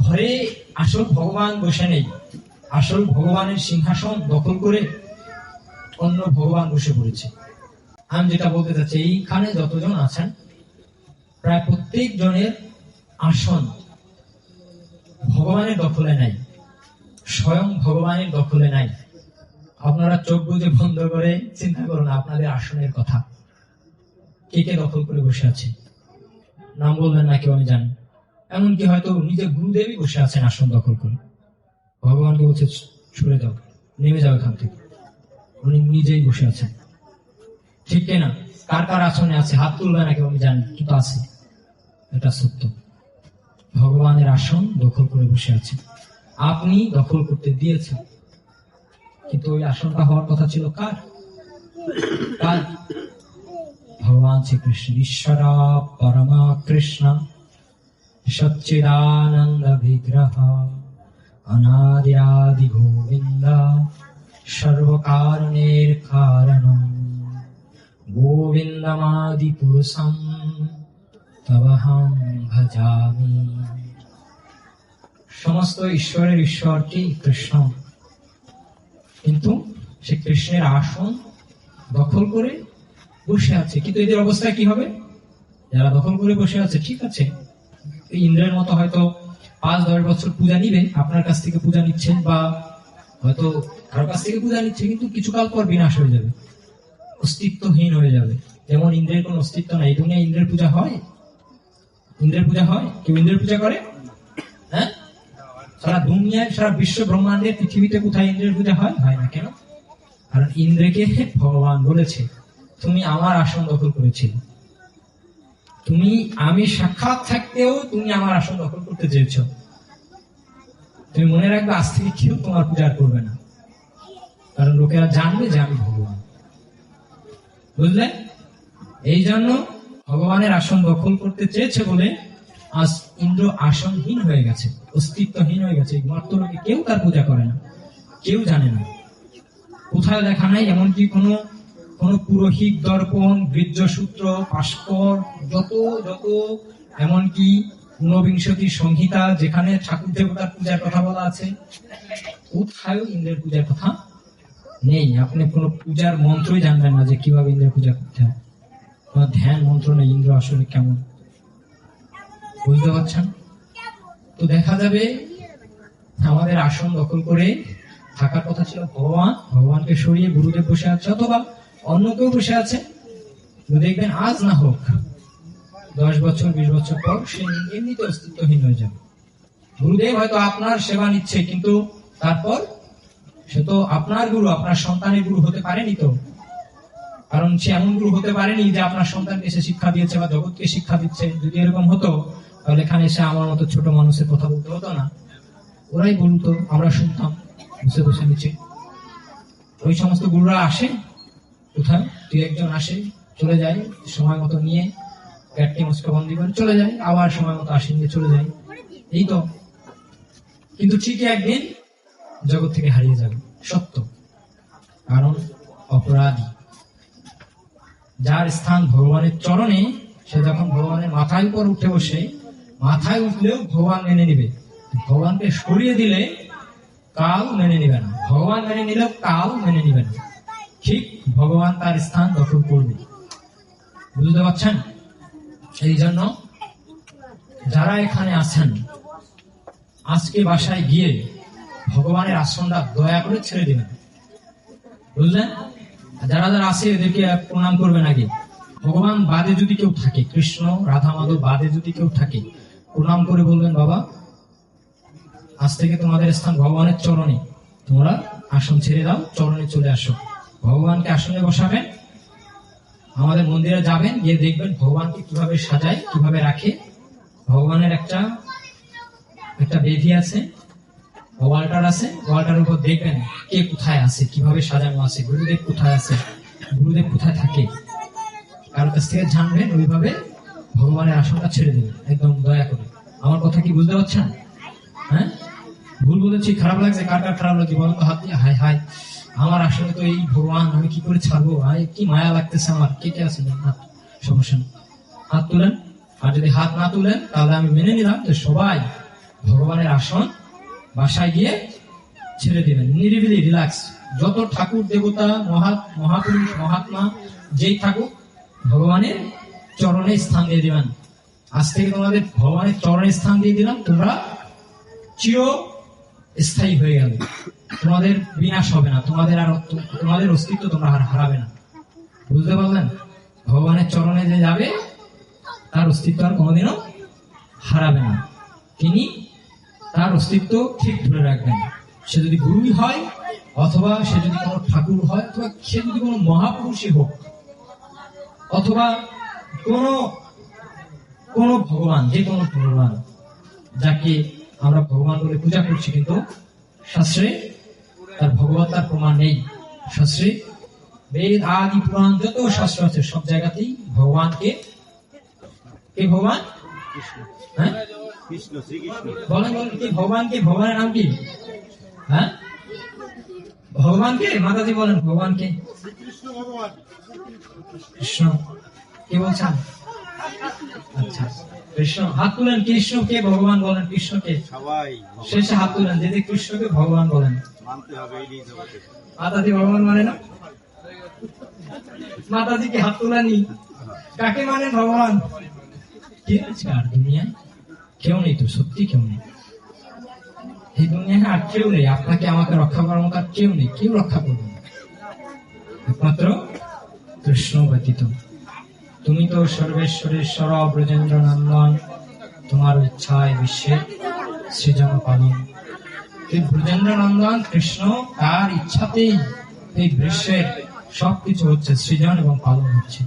ঘরে আসল ভগবান বসে নেই, আসল ভগবানের সিংহাসন দখল করে অন্য ভগবান বসে পড়েছে। আমি যেটা বলতে চাচ্ছি, এইখানে যতজন আছেন প্রায় প্রত্যেক জনের আসন ভগবানের দখলে নাই, স্বয়ং ভগবানের দখলে নাই। আপনারা চোখ বুজে বন্ধ করে চিন্তা করুন আপনাদের আসনের কথা, কে কে দখল করে বসে আছে। নাম বলবেন না কেউ, আমি জানি। এমনকি হয়তো নিজের গুরুদেবই বসে আছেন আসন দখল করে, ভগবানকে বলছে সরে দাও, নেমে যাও এখান থেকে, উনি নিজেই বসে আছেন। ঠিক কিনা? কার কার আসনে আছে হাত তুলবে না কেউ, আমি জানি, কিন্তু আছে, এটা সত্য। ভগবানের আসন দখল করে বসে আছে, আপনি দখল করতে দিয়েছেন, কিন্তু ওই আসনটা হওয়ার কথা ছিল কার? কার? ভগবান শ্রীকৃষ্ণ। ঈশ্বরা পরমা কৃষ্ণ সচ্চিদানন্দ বিগ্রহ অনাদি গোবিন্দ সর্বকারণের কারণম গোবিন্দমাদি পুরুষম তবহম ভজামি। সমস্ত ঈশ্বরের ঈশ্বর কি? কৃষ্ণ। কিন্তু সে কৃষ্ণের আসন দখল করে বসে আছে। কিন্তু এদের অবস্থা কি হবে? যারা দখল করে বসে আছে, ঠিক আছে, ইন্দ্রের মতো হয়তো 5-10 বছর পূজা নিবে, আপনার কাছ থেকে পূজা নিচ্ছেন, বা হয়তো কারো কাছ থেকে পূজা নিচ্ছে, কিন্তু কিছুকাল পর বিনাশ হয়ে যাবে, অস্তিত্বহীন হয়ে যাবে। যেমন ইন্দ্রের কোন অস্তিত্ব নাই। এই দুনিয়ায় ইন্দ্রের পূজা হয়? ইন্দ্রের পূজা হয়? কেউ ইন্দ্রের পূজা করে? হ্যাঁ, সারা দুনিয়ায়, সারা বিশ্ব ব্রহ্মাণ্ডের পৃথিবীতে কোথায় ইন্দ্রের পূজা হয়? হয় না। কেন? কারণ ইন্দ্রকে ভগবান বলেছে, তুমি আমার আসন দখল করেছিলে, তুমি, আমি সাক্ষাৎ থাকতেও তুমি আমার আসন দখল করতে চেয়েছ। তুমি মনে রাখবে, আজ থেকে কেউ তোমার পূজা করবে না, কারণ লোকেরা জানবে যে আমি ভগবান। বুঝলে? এই জন্য ভগবানের আসন দখল করতে চেয়েছে বলে আজ ইন্দ্র আসনহীন হয়ে গেছে, অস্তিত্বহীন হয়ে গেছে। মর্তলোকে কেউ তার পূজা করে না, কেউ জানে না, কোথায় লেখা নাই। এমনকি কোনো পুরোহিত দর্পণ, বীর্যসূত্র, ভাস্কর, যত এমনকি 49 সংহিতা, যেখানে ঠাকুর দেবতার পূজার কথা বলা আছে, কোথায় ইন্দ্রের পূজার কথা নেই। আপনি কোন পূজার মন্ত্রই জানবেন না যে কিভাবে ইন্দ্রের পূজা করতে হয়, কোন ধ্যান মন্ত্র নেই। ইন্দ্র আসলে কেমন, বুঝতে পারছেন? তো দেখা যাবে আমাদের আসন দখল করে থাকার কথা ছিল ভগবান, ভগবানকে সরিয়ে গুরুদেব বসে আছে, অথবা অন্য কেউ বসে আছে। দেখবেন আজ না হোক 10 বছর 20 বছর পর সে এমনিতে অস্তিত্বহীন হয়ে যাবে। গুরুদেব হয়তো আপনার সেবা নিচ্ছে, কিন্তু তারপর সে তো আপনার গুরু, আপনার সন্তানের গুরু হতে পারেনি। তো কারণ সে এমন গুরু হতে পারেনি যে আপনার সন্তানকে সে শিক্ষা দিয়েছে বা জগৎকে শিক্ষা দিচ্ছে। যদি এরকম হতো তাহলে এখানে এসে আমার মতো ছোট মানুষের কথা বলতে হতো না, ওরাই বলতো, আমরা শুনতাম বসে বসে নিচে। ওই সমস্ত গুরুরা আসে কোথায়? 2-1 আসে, চলে যায়, সময় মতো নিয়ে পেটকে মুচকে বন্দি করে চলে যায়, আবার সময় মতো আসে, নিয়ে চলে যায়, এই তো। কিন্তু ঠিকই একদিন জগৎ থেকে হারিয়ে যাবে, সত্য। কারণ অপরাধী। যার স্থান ভগবানের চরণে, সে যখন ভগবানের মাথায় উপর উঠে বসে, মাথায় উঠলেও ভগবান মেনে নিবে, ভগবানকে সরিয়ে দিলে কাল মেনে নিবে না, ভগবান মেনে নিলেও কাল মেনে নিবে না। ঠিক ভগবান তার স্থান দখল করবে। বুঝতে পারছেন? এই জন্য যারা এখানে আছেন, আজকে বাসায় গিয়ে ভগবানের আসনটা দয়া করে ছেড়ে দিবেন, বুঝলেন? যারা যারা আছে এদেরকে প্রণাম করবেন আগে। ভগবান বাদে যদি কেউ থাকে, কৃষ্ণ রাধা মাধব বাদে যদি কেউ থাকে, প্রণাম করে বলবেন, বাবা আজ থেকে তোমাদের স্থান ভগবানের চরণে, তোমরা আসন ছেড়ে দাও, চরণে চলে আসো। ভগবানকে আসনে বসাবেন, আমাদের মন্দিরে যাবেন, গিয়ে দেখবেন ভগবানকে কিভাবে সাজায়, কিভাবে রাখে। ভগবানের একটা বেদি আছে, ওয়াল্টার আছে, ওয়াল্টার উপর দেখবেন কে কোথায় আছে, কিভাবে সাজানো আছে, গুরুদেব কোথায় আছে, গুরুদেব কোথায় থাকে, কারোর কাছ থেকে জানবেন, ওইভাবে ভগবানের আসনটা ছেড়ে দেবেন, একদম দয়া করে। আমার কথা কি বুঝতে পারছেন? হ্যাঁ, ভুল বলেছি, খারাপ লাগছে? কার কার খারাপ লাগছে বলো তো হাত দিয়ে। হাই হাই, আমার আসলে তো এই ভগবান, আমি কি করে ছাড়বো, কি মায়া লাগতেছে আমার। কে কে আছে? সমস্যা নেই, হাত তুলেন। আর যদি হাত না তুলেন তাহলে আমি মেনে নিলাম যে সবাই ভগবানের আসন বাসায় গিয়ে ছেড়ে দিবেন, নিরিবিলি রিল্যাক্স। যত ঠাকুর দেবতা মহাপুরুষ মহাত্মা যেই থাকুক ভগবানের চরণে স্থান দিয়ে দিবেন। আজ থেকে তোমাদের ভগবানের চরণে স্থান দিয়ে দিলাম, তোমরা চির স্থায়ী হয়ে গেল, তোমাদের বিনাশ হবে না, তোমাদের অস্তিত্ব তোমরা হারাবে না। বুঝতে পারলেন? ভগবানের চরণে যে যাবে তার অস্তিত্ব আর কোনোদিনও হারাবে না, তিনি তার অস্তিত্ব ঠিক ধরে রাখবেন। সে যদি গুরুই হয়, অথবা সে যদি কোনো ঠাকুর হয়, অথবা সে যদি কোনো মহাপুরুষই হোক, অথবা কোন ভগবান, যে কোনো ভগবান যাকে আমরা ভগবান বলে পূজা করছি, কিন্তু শাস্ত্রে তার ভগবতার প্রমাণ নেই। শাস্ত্রে বেদ আদি পুরাণ যত শাস্ত্র আছে সব জায়গাতেই ভগবানকে, কে ভগবান? হ্যাঁ, বলেন বলেন, কি ভগবানকে? ভগবানের নাম কি? হ্যাঁ, ভগবানকে মাতাজি বলেন, ভগবানকে কৃষ্ণ। কে বলছেন? আচ্ছা, কৃষ্ণ। হাত তুলেন, কৃষ্ণকে ভগবান বলেন, কৃষ্ণকে শেষে হাত তুলেন যদি কৃষ্ণকে ভগবান বলেন। মাতাজি ভগবান মানে না? মাতাজিকে হাত তোলানি, কাকে মানে? ভগবান। কে আছে আর দুনিয়ায়? কেউ নেই তো, সত্যি কেউ নেই এই দুনিয়ায়, আর কেউ নেই। আপনাকে আমাকে রক্ষা করার মতো আর কেউ নেই, কেউ রক্ষা করবে না, একমাত্র কৃষ্ণ ব্যতীত। তুমি তো সর্বেশ্বরের সরব ব্রজেন্দ্র নন্দন, তোমার ইচ্ছায় বিশ্বের সৃজন পালন। এই ব্রজেন্দ্র নন্দন কৃষ্ণ, তার ইচ্ছাতেই এই বিশ্বের সবকিছু হচ্ছে, সৃজন এবং পালন হচ্ছে।